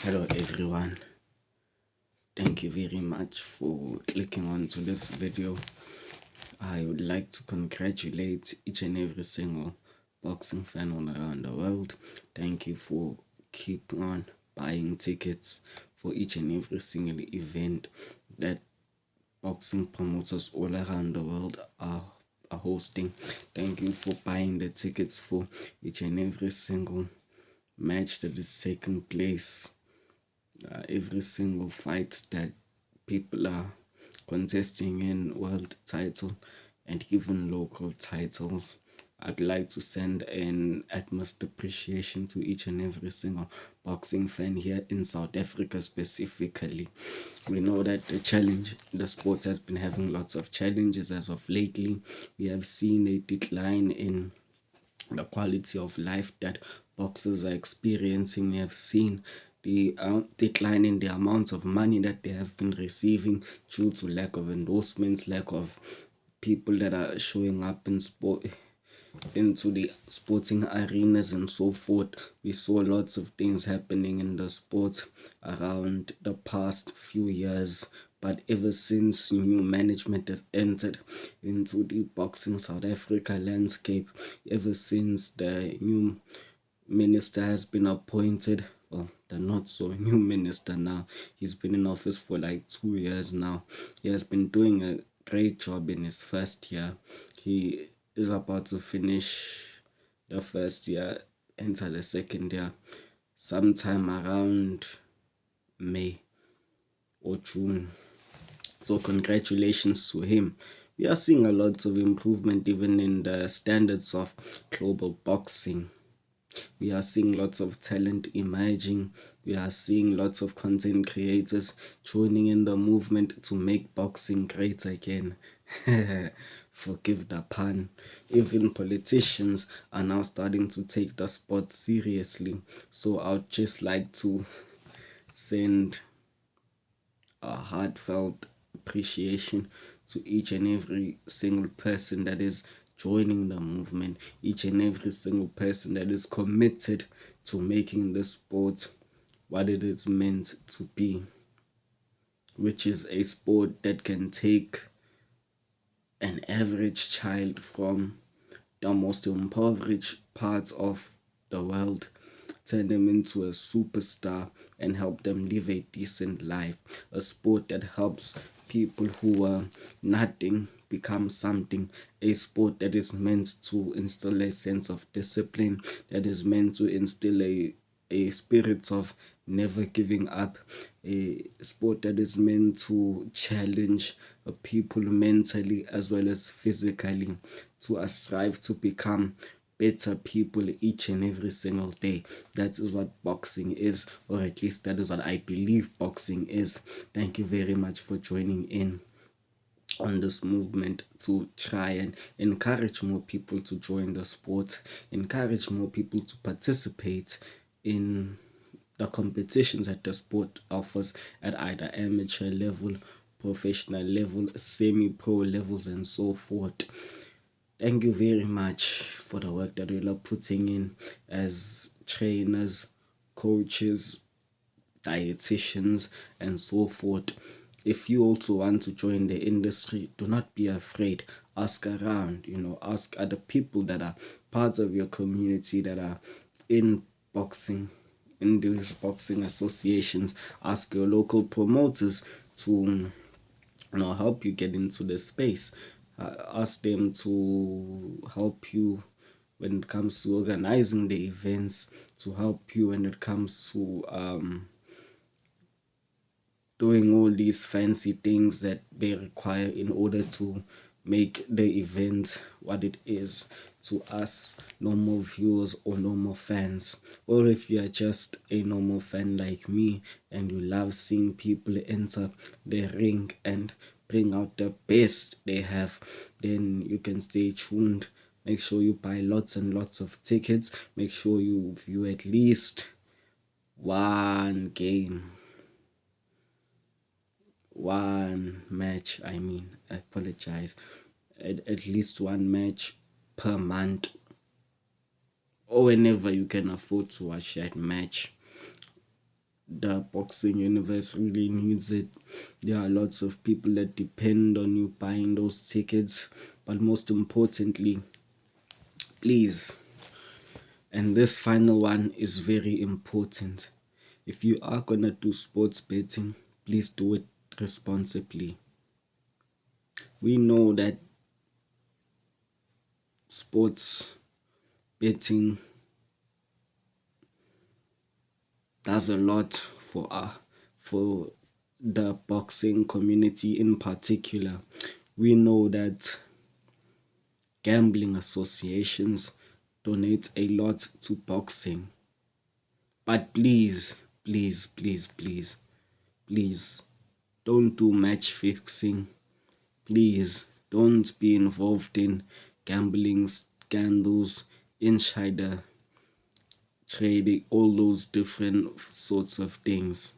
Hello everyone, thank you very much for clicking on to this video. I would like to congratulate each and every single boxing fan all around the world. Thank you for keep on buying tickets for each and every single event that boxing promoters all around the world are hosting. Thank you for buying the tickets for each and every single match that is taking place, every single fight that people are contesting in world title and even local titles. I'd like to send an utmost appreciation to each and every single boxing fan here in South Africa specifically. We know that the sport has been having lots of challenges as of lately. We have seen a decline in the quality of life that boxers are experiencing. We have seen the decline in the amount of money that they have been receiving due to lack of endorsements, lack of people that are showing up in sport into the sporting arenas and so forth. We saw lots of things happening in the sport around the past few years, but ever since new management has entered into the boxing South Africa landscape, ever since the new minister has been appointed, well, the not so new minister now, he's been in office for like 2 years now. He has been doing a great job in his first year. He is about to finish the first year, enter the second year sometime around May or June. So congratulations to him. We are seeing a lot of improvement even in the standards of global boxing. We are seeing lots of talent emerging. We are seeing lots of content creators joining in the movement to make boxing great again. Forgive the pun. Even politicians are now starting to take the sport seriously. So I'd just like to send a heartfelt appreciation to each and every single person that is joining the movement, each and every single person that is committed to making the sport what it is meant to be, which is a sport that can take an average child from the most impoverished parts of the world, turn them into a superstar and help them live a decent life. A sport that helps people who are nothing become something. A sport that is meant to instill a sense of discipline, that is meant to instill a spirit of never giving up, a sport that is meant to challenge people mentally as well as physically to strive to become better people each and every single day. That is what boxing is, or at least that is what I believe boxing is. Thank you very much for joining in on this movement to try and encourage more people to join the sport, encourage more people to participate in the competitions that the sport offers at either amateur level, professional level, semi-pro levels, and so forth. Thank you very much for the work that you are putting in as trainers, coaches, dietitians, and so forth. If you also want to join the industry, do not be afraid. Ask around, ask other people that are parts of your community that are in boxing, in these boxing associations. Ask your local promoters to help you get into the space. Ask them to help you when it comes to organizing the events, to help you when it comes to doing all these fancy things that they require in order to make the event what it is to us normal viewers or normal fans. Or if you are just a normal fan like me and you love seeing people enter the ring and bring out the best they have, then you can stay tuned. Make sure you buy lots and lots of tickets. Make sure you view at least one game, one match. I apologize. At least one match per month, or whenever you can afford to watch that match. the boxing universe really needs it. There are lots of people that depend on you buying those tickets, but most importantly, please, and this final one is very important, if you are gonna do sports betting, please do it responsibly. We know that sports betting does a lot for the boxing community in particular. We know that gambling associations donate a lot to boxing. But please, please, please, please, please, don't do match fixing. Please don't be involved in gambling scandals, insider trading, all those different sorts of things.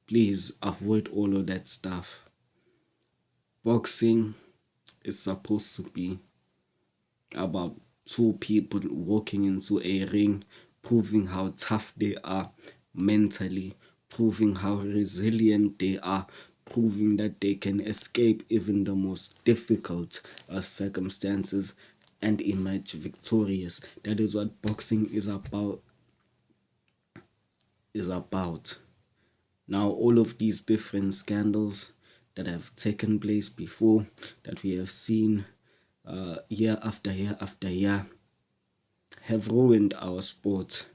Please avoid all of that stuff. Boxing is supposed to be about two people walking into a ring, proving how tough they are mentally, proving how resilient they are, proving that they can escape even the most difficult circumstances and emerge victorious. That is what boxing is about. Now, all of these different scandals that have taken place before, that we have seen year after year after year, have ruined our sport.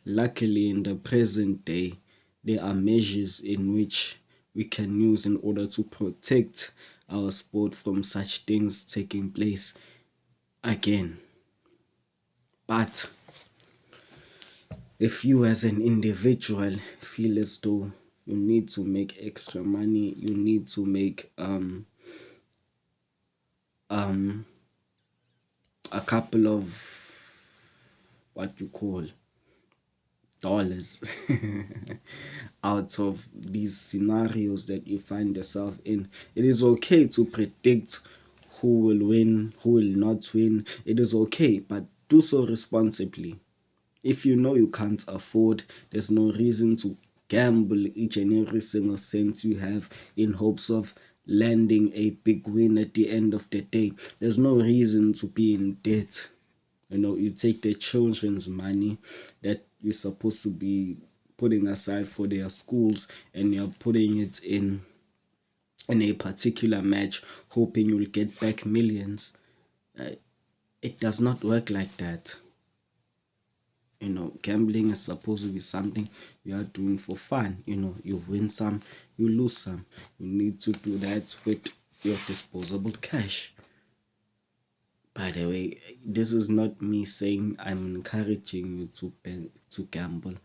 Luckily, in the present day, there are measures in which we can use in order to protect our sport from such things taking place again. But if you as an individual feel as though you need to make extra money, you need to make a couple of what you call dollars out of these scenarios that you find yourself in, it is okay to predict who will win, who will not win. It is okay, but do so responsibly. If you know you can't afford, there's no reason to gamble each and every single cent you have in hopes of landing a big win at the end of the day. There's no reason to be in debt. You know, you take the children's money that you're supposed to be putting aside for their schools and you're putting it in a particular match, hoping you'll get back millions. It does not work like that. You know, gambling is supposed to be something you are doing for fun. You know, you win some, you lose some. You need to do that with your disposable cash. By the way, this is not me saying I'm encouraging you to gamble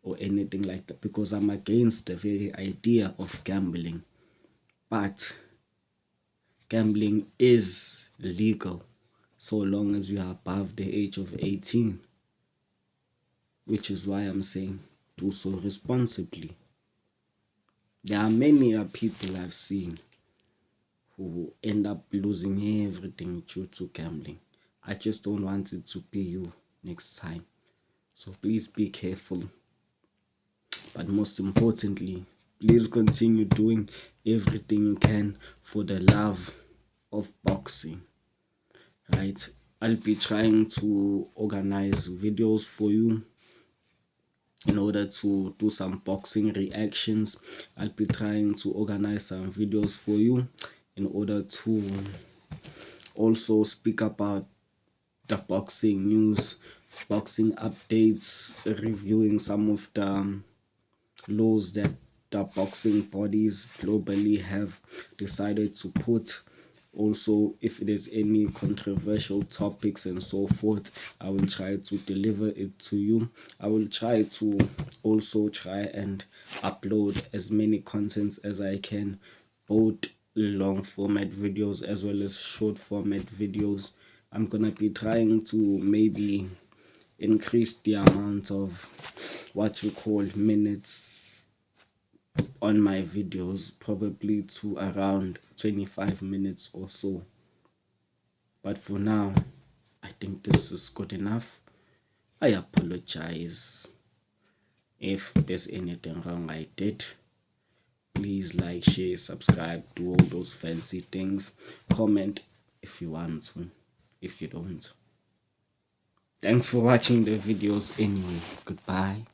or anything like that, because I'm against the very idea of gambling. But gambling is legal so long as you are above the age of 18, which is why I'm saying do so responsibly. There are many people I've seen who end up losing everything due to gambling. I just don't want it to be you next time. So please be careful. But most importantly, please continue doing everything you can for the love of boxing. Right? I'll be trying to organize videos for you in order to do some boxing reactions. I'll be trying to organize some videos for you in order to also speak about the boxing news, boxing updates, reviewing some of the laws that the boxing bodies globally have decided to put. Also, if there's any controversial topics and so forth, I will try to deliver it to you. I will try to also and upload as many contents as I can, both long format videos as well as short format videos. I'm gonna be trying to maybe increase the amount of what you call minutes on my videos, probably to around 25 minutes or so. But for now, I think this is good enough. I apologize If there's anything wrong I did, please like, share, subscribe, do all those fancy things. Comment if you want to, if you don't. Thanks for watching the videos anyway. Goodbye.